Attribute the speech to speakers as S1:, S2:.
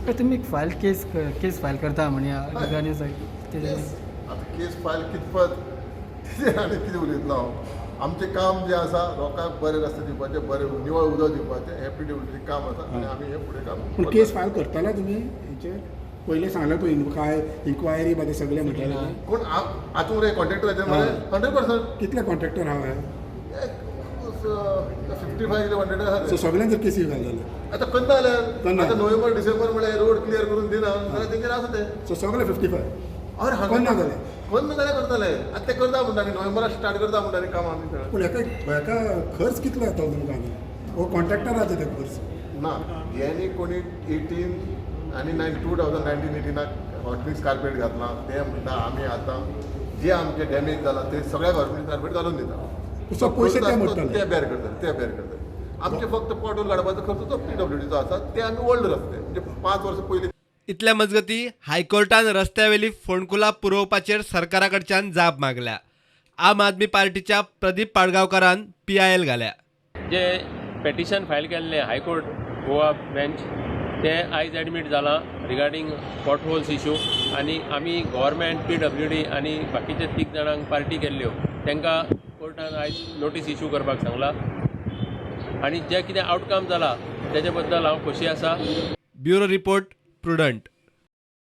S1: तर तुम्ही केस फायल करता म्हणे गाणी
S2: आता केस फायल कितपत तेजेर आनी कितें उलयतलो हांव. आमचें काम जें आसा लोकांक बरें रस्ते दिवपाचें, बरें निवळ उदक दिवपाचें, हें PWDचें काम आसा आनी आमी हें फुडें काम
S3: पूण केस फायल करताले तुमी हेचेर पयलीं सांगलें पळय काय इन्क्वायरी बाकी सगळें म्हटलें
S2: पूण हातूंत रे कॉन्ट्रेक्टराचेर मरे 100%.
S3: कितले कॉन्ट्रॅक्टर हांव
S2: 55 किलो कॉन्ट्रेक्टर आसा
S3: सो
S2: रे.
S3: सगळ्यांचेर केसी घाल जाले
S2: आतां करना जाल्यार
S3: करना.
S2: आतां नोव्हेंबर डिसेंबर म्हळ्यार रोड क्लियर करून दिना जाल्यार तेंचेर आसा ते.
S3: सो सगळे 55
S2: अरे
S3: करना जाले
S2: करना जाल्यार करतले. आतां ते करता म्हणटाली नोव्हेंबराक स्टार्ट करता म्हणटाली काम आमी सगळें.
S3: पूण हेका खर्च कितलो येतो तुमकां हो कॉन्ट्रॅक्टराचे ते खर्च
S2: ना यांनी कोणी 18 आनी 2019-18 हॉटमिक्स कार्पेट घातला ते म्हणटा आमी आतां जे आमचे डॅमेज जाला ते सगळ्या हॉटमिक्स कार्पेट घालून दिता.
S3: सो पयशे ते मोडटले.
S2: ते बेर करतले. आमचे फक्त पॉटून काडपाचो खर्च तो PWDचो आसा ते आमी ओल्ड रस्ते म्हणजे 5 वर्सां पयलीं.
S4: इतल्या मजगती हायकोर्टान रस्त्यावेली फोंडकुलां पुरोवपाचेर सरकारा कडच्यान जाप मागल्या. आम आदमी पार्टीच्या प्रदीप पाडगांवकारान PIL घाल्या.
S5: जे पेटिशन फायल केल्लें हायकोर्ट गोवा बेंच ते आयज एडमीट जालां रिगार्डींग पॉटहोल्स इश्यू आनी आमी गव्हर्मेंट PWD आनी बाकीचे 3 जाणांक पार्टी केल्ल्यो तांकां कोर्टान आयज नोटीस इश्यू करपाक सांगला आनी जे कितें आउटकम जाला तेजे बद्दल हांव खोशी आसा.
S4: Bureau report prudent.